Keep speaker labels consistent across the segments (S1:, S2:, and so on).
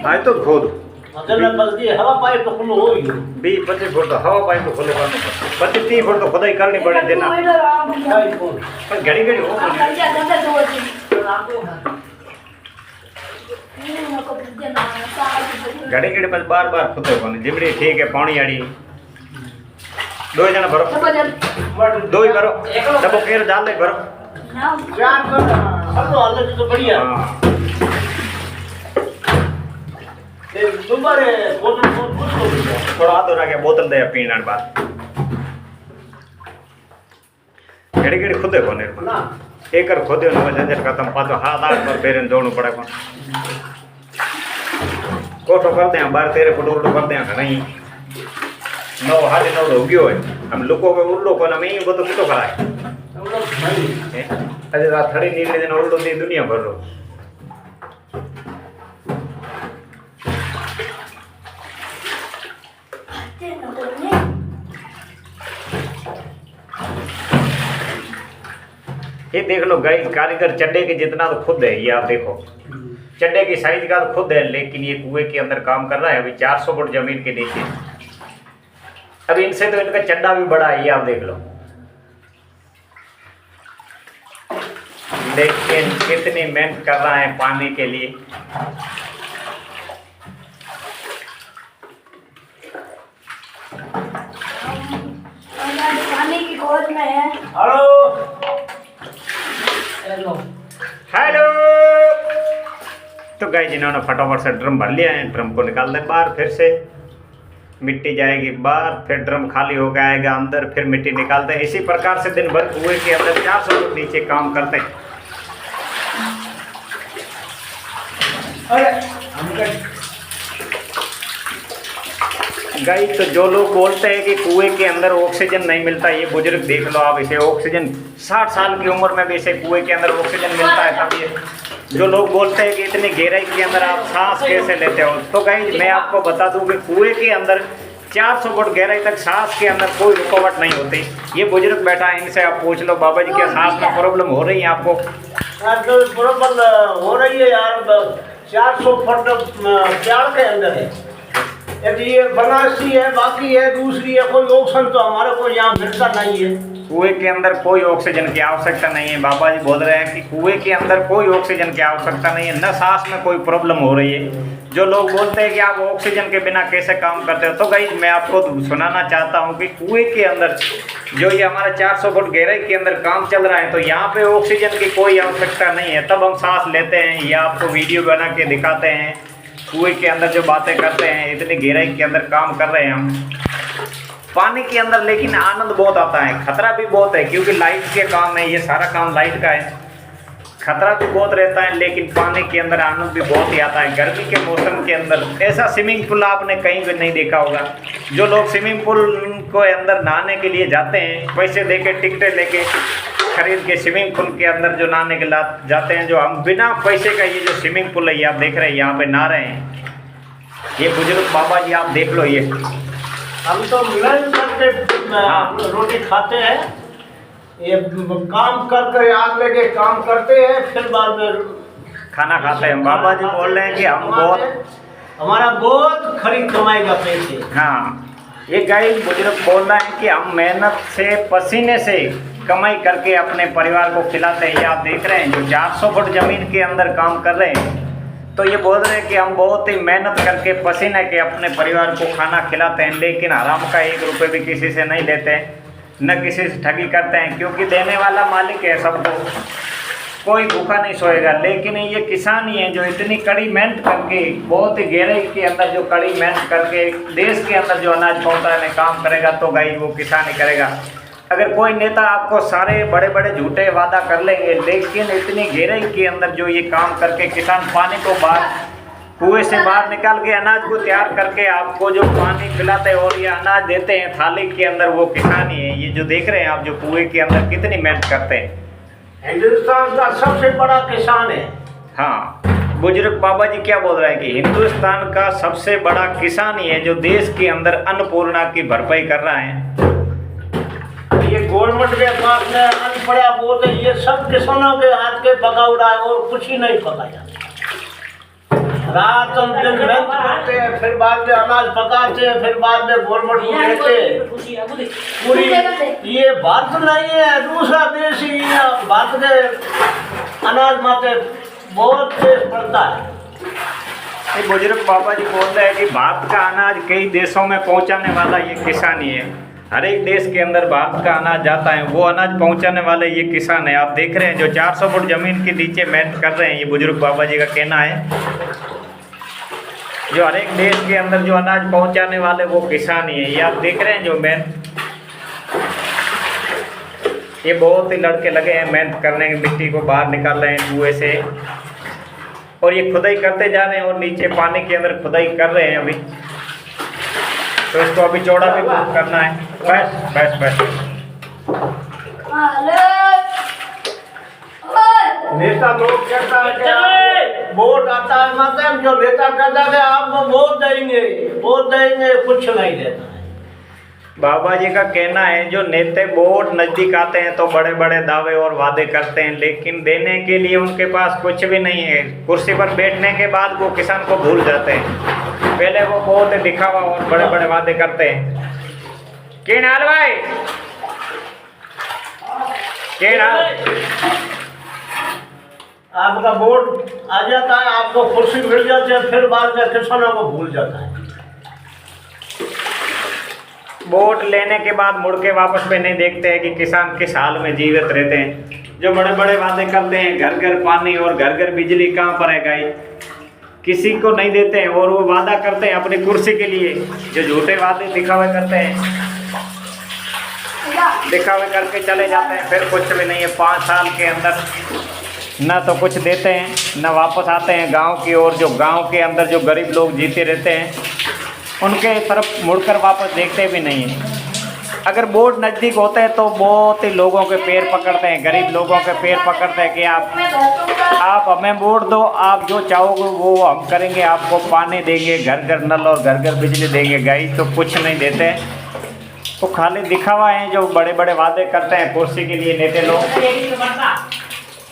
S1: आज तो खोद
S2: अगर मैं बल्कि हवा पाइप तो खुलो हो ही
S1: 20-25 फुट तो हवा पाइप तो खोले 25-30 फुट तो खुदाई करनी पड़े देना पर घड़ी घड़ी हो घड़ी घड़ी पर बार बार खुदे कोनी जिमड़ी ठीक है पानी आड़ी दो जना भरो दो ही भरो डबो केर डाल ले भरो
S2: चार कर सब तो हालत तो बढ़िया ते दोबारे बोतल
S1: थोड़ा हाथ रहा के बोतल दे पीने बाद घड़ी घड़ी खुदे कोने
S2: ना
S1: एक खोदे न झंझट खत्म पातो हाथ आठ पर पेरन जोड़ू पड़े को कोठो करते हैं 12-13 फुट उल्टो करते हैं नहीं 9-9.5 हो गयो है हम लोगों को उल्लो को ना मैं वो तो कितो कराए
S2: हम लोग भाई
S1: अरे रात थड़ी नीले दिन उल्टो दी दुनिया भर रो ये देख लो गाइस कारीगर चड्डे के जितना तो खुद है ये आप देखो चड्डे की साइज का तो खुद है लेकिन ये कुएं के अंदर काम कर रहा है अभी 400 फुट जमीन के नीचे अभी इनसे तो इनका चड्डा भी बड़ा है ये आप देख लो लेकिन कितनी मेहनत कर रहा है पानी के लिए
S3: पानी की खोज में है
S2: हेलो
S1: हेलो तो गाइस जिन्होंने फटाफट से ड्रम भर लिया है ड्रम को निकाल दे बाहर फिर से मिट्टी जाएगी बाहर फिर ड्रम खाली हो जाएगा अंदर फिर मिट्टी निकालते हैं इसी प्रकार से दिन भर कुएं के अंदर 400 फुट नीचे काम करते हैं गाइस तो जो लोग बोलते हैं कि कुएं के अंदर ऑक्सीजन नहीं मिलता ये बुजुर्ग देख लो आप इसे ऑक्सीजन 60 साल की उम्र में भी इसे कुएं के अंदर ऑक्सीजन मिलता है तब ये जो लोग बोलते हैं कि इतनी गहराई के अंदर आप सांस कैसे लेते हो तो गाइस मैं आपको बता दूं कि कुएं के अंदर 400 फुट गहराई तक सांस के अंदर कोई रुकावट नहीं होती ये बुजुर्ग बैठा है इनसे आप पूछ लो बाबा जी क्या सांस में प्रॉब्लम हो रही है आपको
S2: प्रॉब्लम हो रही है यार 400 फुट प्याड़ के अंदर है एक ये बनारसी है बाकी है दूसरी है कोई ऑक्सीजन तो हमारे को यहाँ मिलता नहीं है
S1: कुएं के अंदर कोई ऑक्सीजन की आवश्यकता नहीं है बाबा जी बोल रहे हैं कि कुएं के अंदर कोई ऑक्सीजन की आवश्यकता नहीं है न सांस में कोई प्रॉब्लम हो रही है जो लोग बोलते हैं कि आप ऑक्सीजन के बिना कैसे काम करते हो तो गाइस मैं आपको सुनाना चाहता हूं कि कुएं के अंदर जो ये हमारा 400 फुट गहराई के अंदर काम चल रहा है तो यहाँ पे ऑक्सीजन की कोई आवश्यकता नहीं है तब हम सांस लेते हैं या आपको वीडियो बना के दिखाते हैं कुएं के अंदर जो बातें करते हैं इतनी गहराई के अंदर काम कर रहे हैं हम पानी के अंदर लेकिन आनंद बहुत आता है खतरा भी बहुत है क्योंकि लाइट के काम है ये सारा काम लाइट का है खतरा भी बहुत रहता है लेकिन पानी के अंदर आनंद भी बहुत ही आता है गर्मी के मौसम के अंदर ऐसा स्विमिंग पूल आपने कहीं भी नहीं देखा होगा जो लोग स्विमिंग पूल को अंदर नहाने के लिए जाते हैं पैसे दे के टिकटें लेके खरीद के स्विमिंग पूल के अंदर जो नहाने के लिए जाते हैं जो हम बिना पैसे का ये जो स्विमिंग पूल है ये आप देख रहे हैं यहाँ पे नहा रहे हैं ये बुजुर्ग बाबा जी आप देख लो ये
S2: हम तो मिल करके रोटी खाते हैं ये काम करके आग लेके काम करते हैं फिर बाद में
S1: खाना खाते हैं बाबा जी बोल रहे हैं कि हम बहुत
S2: हमारा बहुत खरीद कमाई का पैसे
S1: हाँ ये गाइस बुजुर्ग बोल रहे हैं कि हम मेहनत से पसीने से कमाई करके अपने परिवार को खिलाते हैं ये आप देख रहे हैं जो 400 फुट जमीन के अंदर काम कर रहे हैं तो ये बोल रहे हैं कि हम बहुत ही मेहनत करके पसीने के अपने परिवार को खाना खिलाते हैं लेकिन हराम का 1 रुपये भी किसी से नहीं लेते न किसी से ठगी करते हैं क्योंकि देने वाला मालिक है सबको कोई भूखा नहीं सोएगा लेकिन ये किसान ही है जो इतनी कड़ी मेहनत करके बहुत ही गहराई के अंदर जो कड़ी मेहनत करके देश के अंदर जो अनाज पहुँचाने काम करेगा तो गाइस वो किसान ही करेगा अगर कोई नेता आपको सारे बड़े बड़े झूठे वादा कर लेंगे लेकिन इतनी गहराई के अंदर जो ये काम करके किसान पानी को बाहर कुएं से बाहर निकाल के अनाज को तैयार करके आपको जो पानी पिलाते हैं और ये अनाज देते हैं थाली के अंदर वो किसान ही है ये जो देख रहे हैं आप जो कुएं के अंदर कितनी मेहनत करते हैं
S2: हिंदुस्तान का सबसे बड़ा किसान है
S1: हाँ बुजुर्ग बाबा जी क्या बोल रहे हैं कि हिंदुस्तान का सबसे बड़ा किसान ही है जो देश के अंदर अन्नपूर्णा की भरपाई कर रहा है
S2: ये गवर्नमेंट के पास में अन्न पड़ा वो तो ये सब किसानों के हाथ के पका उड़ा है और कुछ ही नहीं पका जाता रात हम दिन मेहनत करते हैं, फिर बाद में अनाज पकाते हैं, फिर बाद में गवर्नमेंट को देते हैं। पूरी ये भारत नहीं है, दूसरा देश ही है। भारत के अनाज माते बहुत देश पड़ता है।
S1: ये बुजुर्ग बाबा जी बोल रहे हैं कि भारत का अनाज कई देशों में पहुंचाने वाला ये किसान ही है। हर एक देश के अंदर भारत का अनाज जाता है, वो अनाज पहुंचाने वाले ये किसान है। आप देख रहे हैं जो 400 फुट जमीन के नीचे मेहनत कर रहे हैं, ये बुजुर्ग बाबा जी का कहना है। जो हर एक देश के अंदर जो अनाज पहुंचाने वाले वो किसान ही है। ये आप देख रहे हैं जो मेहनत, ये बहुत ही लड़के लगे हैं मेहनत करने की, मिट्टी को बाहर निकाल रहे हैं कुएं से, और ये खुदाई करते जा रहे हैं और नीचे पानी के अंदर खुदाई कर रहे हैं अभी। तो इसको अभी चौड़ा भी बहुत करना है। बस बस बस
S2: नेता लोग कहता है कि वोट आता है, मतलब जो नेता कहता है आपको वोट देंगे, कुछ नहीं देता।
S1: बाबा जी का कहना है जो नेता वोट नज़दीक आते हैं तो बड़े बड़े दावे और वादे करते हैं, लेकिन देने के लिए उनके पास कुछ भी नहीं है। कुर्सी पर बैठने के बाद वो किसान को भूल जाते हैं। पहले वो बहुत दिखावा और बड़े बड़े वादे करते हैं। क्या हाल भाई, क्या हाल?
S2: आपका वोट आ जाता है, आपको कुर्सी मिल जाती है, फिर बाद में किसानों को भूल जाता है।
S1: वोट लेने के बाद मुड़ के वापस में नहीं देखते हैं कि किसान किस हाल में जीवित रहते हैं। जो बड़े बड़े वादे करते हैं, घर घर पानी और घर घर बिजली, कहाँ पर है गाई? किसी को नहीं देते हैं। और वो वादा करते हैं अपनी कुर्सी के लिए, जो झूठे वादे दिखावे करते हैं, दिखावे करके चले जाते हैं, फिर कुछ भी नहीं है। 5 साल के अंदर ना तो कुछ देते हैं, ना वापस आते हैं गांव की ओर। जो गांव के अंदर जो गरीब लोग जीते रहते हैं, उनके तरफ मुड़कर वापस देखते भी नहीं हैं। अगर वोट नज़दीक होते हैं तो बहुत ही लोगों के पैर पकड़ते हैं, गरीब लोगों के पैर पकड़ते हैं कि आप हमें वोट दो, आप जो चाहोगे वो हम करेंगे, आपको पानी देंगे, घर घर नल और घर घर बिजली देंगे। गाई तो कुछ नहीं देते, तो खाली दिखावा है। जो बड़े बड़े वादे करते हैं कुर्सी के लिए नेता लोग,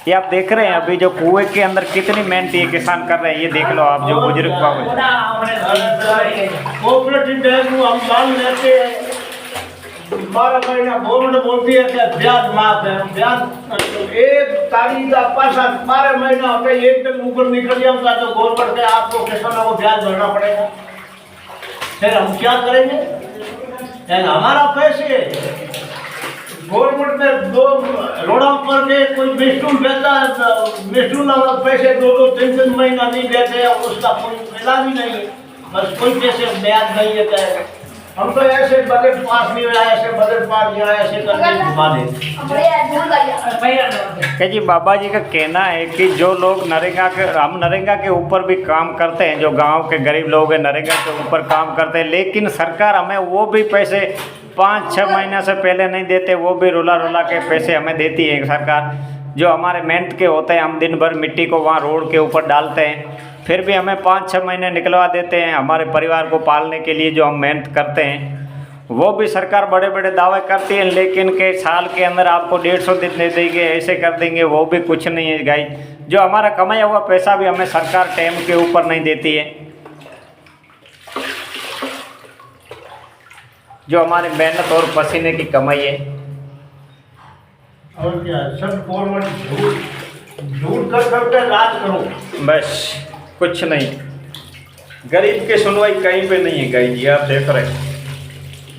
S1: ये आप देख रहे हैं अभी जो कुएं के अंदर कितनी मेहनत ये किसान कर रहे हैं। ये देख लो आप, जो बुजुर्ग
S2: कोऑपरेटिव बैंक को हम लोन लेते हैं, 12 महीना गवर्नमेंट बोलती है कि ब्याज माफ है। ब्याज 1 तारीख का पैसा 12 महीना होता है, 1 दिन ऊपर निकल जाता है तो गवर्नमेंट के आपको किसानों को ब्याज भरना पड़ेगा। फिर हम क्या करेंगे? हमारा पैसे गवर्नमेंट में 2 रोड़ा पर के कोई मिस्टून देता है, मिस्टून पैसे 2-3 महीना नहीं देते, उसका कोई इलाज ही नहीं है। बस कोई पैसे ब्याज नहीं देता है। हम तो ऐसे बजट पास नहीं हुआ, ऐसे बजट पास नहीं हुआ, ऐसे करके घुमा देते।
S1: जी बाबा जी का कहना है कि जो लोग नरेगा के, हम नरेगा के ऊपर भी काम करते हैं, जो गांव के गरीब लोग हैं नरेगा के ऊपर काम करते हैं, लेकिन सरकार हमें वो भी पैसे 5-6 महीने से पहले नहीं देते। वो भी रुला रुला के पैसे हमें देती है सरकार। जो हमारे मेहनत के होते हैं, हम दिन भर मिट्टी को वहाँ रोड के ऊपर डालते हैं, फिर भी हमें 5-6 महीने निकलवा देते हैं हमारे परिवार को पालने के लिए। जो हम मेहनत करते हैं वो भी सरकार बड़े बड़े दावे करती है, लेकिन के साल के अंदर आपको 150 दिन दे देंगे, ऐसे कर देंगे, वो भी कुछ नहीं है गाई। जो हमारा कमाया हुआ पैसा भी हमें सरकार टाइम के ऊपर नहीं देती है। जो हमारी मेहनत और पसीने की कमाई है,
S2: और क्या सब गवर्नमेंट झूठ कर करके राज करो,
S1: बस कुछ नहीं। गरीब की सुनवाई कहीं पे नहीं है गाई जी। आप देख रहे हैं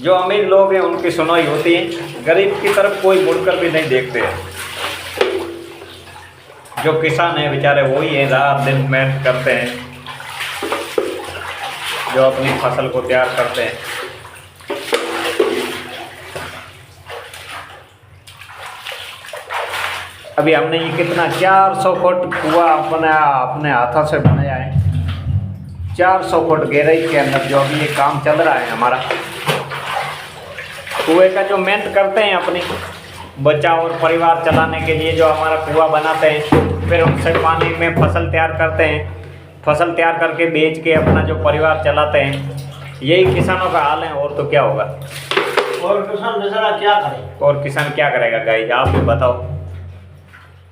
S1: जो अमीर लोग हैं उनकी सुनवाई होती है, गरीब की तरफ कोई मुड़कर भी नहीं देखते हैं। जो किसान हैं बेचारे वही हैं, रात दिन मेहनत करते हैं, जो अपनी फसल को तैयार करते हैं। अभी हमने ये कितना 400 फुट कुआं अपने हाथों से बनाया है। 400 फुट गहराई के अंदर जो अभी ये काम चल रहा है हमारा, कुएं का जो मेहनत करते हैं अपनी बच्चा और परिवार चलाने के लिए, जो हमारा कुआं बनाते हैं, फिर उनसे पानी में फसल तैयार करते हैं, फसल तैयार करके बेच के अपना जो परिवार चलाते हैं। यही किसानों का हाल है, और तो क्या होगा।
S2: और किसान बेचारा क्या करे?
S1: और किसान क्या करेगा गाइस, आप भी बताओ।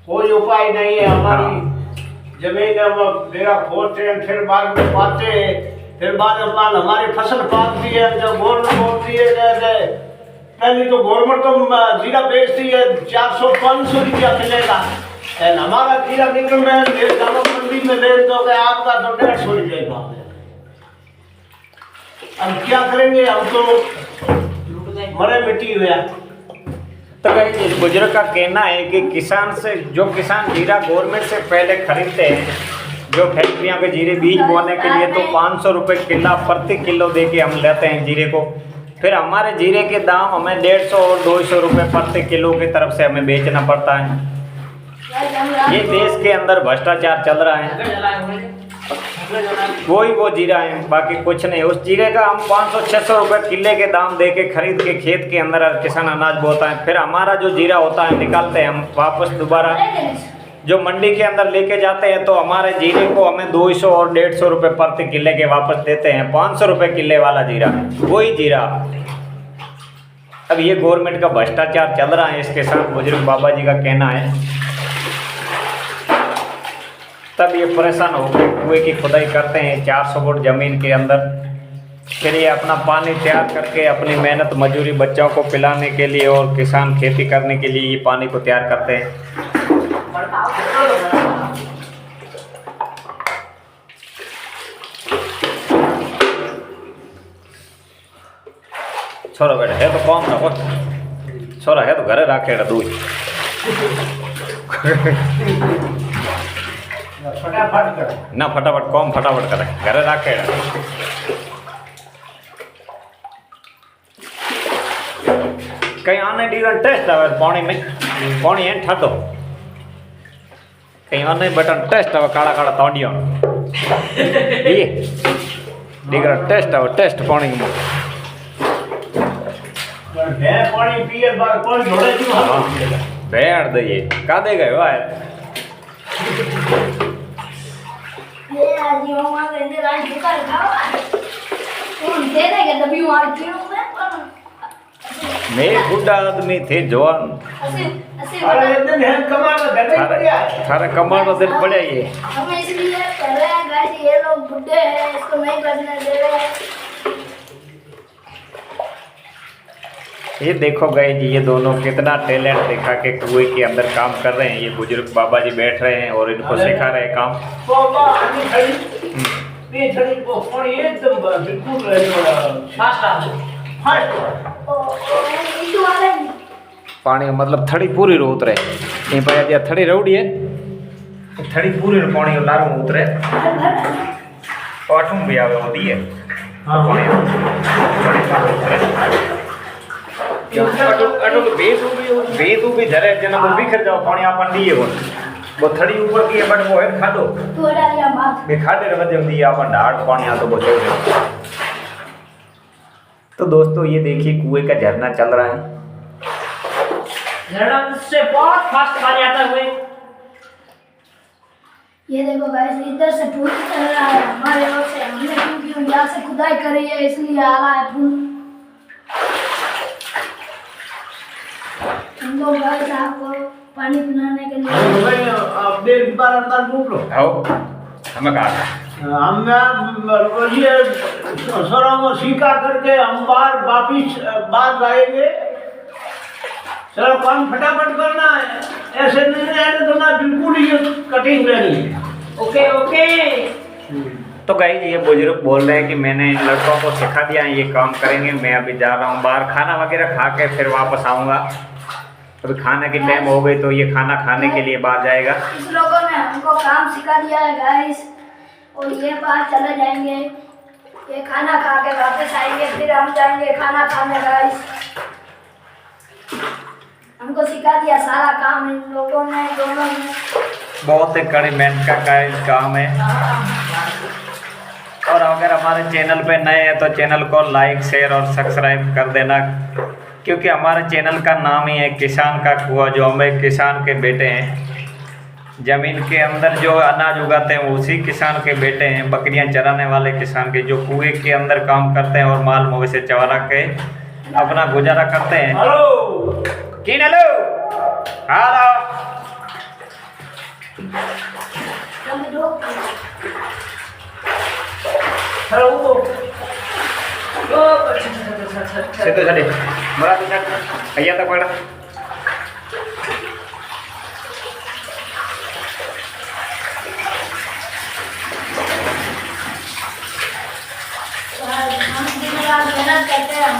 S2: कोई उपाय नहीं है। हमारी जमीन हम बेड़ा खोदते हैं, फिर बाद में पाते हैं, फिर बाद में हमारी फसल पाकती है, जब गवर्नमेंट बोलती है कि पहले तो गवर्नमेंट तो जीरा बेचती है 400-500 रुपया मिलेगा, एंड हमारा जीरा निकल रहा है मेरे दामों मंडी में ले तो कि आपका तो 150 रुपये का है। अब क्या करेंगे, हम तो मरे मिट्टी हुआ।
S1: तो कहीं इस बुजुर्ग का कहना है कि किसान से जो किसान जीरा गवर्नमेंट से पहले खरीदते हैं, जो फैक्ट्रियां के जीरे बीज बोने के लिए, तो 500 रुपये किला प्रति किलो दे के हम लेते हैं जीरे को। फिर हमारे जीरे के दाम हमें 150 और 200 रुपये प्रति किलो की तरफ से हमें बेचना पड़ता है। ये देश के अंदर भ्रष्टाचार चल रहा है। वही वो जीरा है, बाकी कुछ नहीं। उस जीरे का हम 500-600 रुपये किले के दाम दे के खरीद के खेत के अंदर किसान अनाज बोता है। फिर हमारा जो जीरा होता है निकालते हैं हम वापस दोबारा जो मंडी के अंदर लेके जाते हैं, तो हमारे जीरे को हमें 200 और 150 रुपये प्रति किले के वापस देते हैं। 500 रुपये किले वाला जीरा, वही जीरा। अब ये गवर्नमेंट का भ्रष्टाचार चल रहा है, इसके साथ बुजुर्ग बाबा जी का कहना है। तब ये परेशान होकर कुएं की खुदाई करते हैं 400 फुट ज़मीन के अंदर। फिर ये अपना पानी तैयार करके अपनी मेहनत मजदूरी बच्चों को पिलाने के लिए और किसान खेती करने के लिए ये पानी को तैयार करते हैं। छोरा बेटा है तो कौन रखो, छोरा है तो घरे रखे दूध
S2: फटाफट कर
S1: ना, फटाफट कौन फटाफट करे, घरे रखे। कहीं आने डीरा टेस्ट आवे पानी में, पानी है ठंडो, कहीं आने बटन टेस्ट आवे काला काला तौंडिया ये डीरा टेस्ट आवे, टेस्ट पानी में
S2: पानी पिए बाद कौन झोड़े क्यों
S1: हाँ बैठ दे ये का दे गए वाह
S3: ये आज यो मां के राज दुकान खावा कौन दे देगा दबी मार क्यों मैं
S1: मैं बुढ़ा आदमी थे जवान
S3: ऐसे
S2: अरे दिन है कमाल में घर में गया
S1: थारे कमाल का दिन पड़े ये
S3: हम इसलिए कर रहे हैं गाइस, ये लोग बुड्ढे हैं, इसको नहीं करने दे रहे हैं।
S1: ये देखो गए जी, ये दोनों कितना टैलेंट दिखा के कुएं के अंदर काम कर रहे हैं। ये बुजुर्ग बाबा जी बैठ रहे हैं और इनको सिखा रहे हैं काम।
S2: बाबा आनी खड़ी ये खड़ी को पानी एकदम बिल्कुल फास्ट
S3: इशू आ रहा है
S1: पानी मतलब थड़ी पूरी रो उतरे ये पर दिया थड़ी रौड़ी है, थड़ी पूरी रो पानी लारो उतरे पाठूं भी आवे होती है।
S2: हां
S1: अटो बेसू भी धरे जना वो बिखर जाओ पानी अपन दिए वो थड़ी ऊपर की है बट वो है खादो
S3: तो डालिया मार
S1: बे खादे रह जम दिया अपन ढाड़ पानी आ तो वो चल। तो दोस्तों ये देखिए कुएं का झरना चल रहा है,
S4: झरना से बहुत फास्ट पानी आता है।
S3: ये देखो गाइस, इधर से फूल चल रहा है हमारे ओर से, हमने क्योंकि यहाँ से खुदाई करी है इसलिए आ रहा है फूल। हम लोग गाइस आपको पानी पिलाने के लिए
S2: भाई आप देख बार अंदर डूब लो
S1: आओ हमें कहा
S2: हम ये सरों को सीखा करके हम बार वापिस बाहर जाएंगे। चलो काम फटाफट करना है, ऐसे नहीं रहने तो ना बिल्कुल ही कटिंग रहनी है।
S4: Okay okay.
S1: तो गाइस ये बुजुर्ग बोल रहे हैं कि मैंने इन लड़कों को सिखा दिया है, ये काम करेंगे। मैं अभी जा रहा हूँ बाहर खाना वगैरह खा के फिर वापस आऊँगा। अभी खाने की टाइम हो गई तो ये खाना खाने के लिए बाहर जाएगा।
S3: इस लोगों ने हमको काम सिखा दिया है गाइस, और ये बाहर चले जाएंगे, ये खाना खा के वापस आएंगे, फिर हम जाएंगे खाना खाने गाइस। हमको सिखा दिया सारा काम इन लोगों ने, दोनों ने।
S1: बहुत ही कड़ी मेहनत का काम है। और अगर हमारे चैनल पे नए हैं तो चैनल को लाइक शेयर और सब्सक्राइब कर देना, क्योंकि हमारे चैनल का नाम ही है किसान का कुआं। जो हमें किसान के बेटे हैं, ज़मीन के अंदर जो अनाज उगाते हैं उसी किसान के बेटे हैं। बकरियां चराने वाले किसान के, जो कुएं के अंदर काम करते हैं और माल मवेशी चरा के अपना गुजारा करते हैं।
S2: हेलो
S1: किन हेलो हेलो
S3: जल्दी दो
S4: चलो वो ओ अच्छा
S1: सीधे चले बड़ा तुझा भैया तक पकड़ा
S3: हम दिन रात मेहनत करते हैं हमारे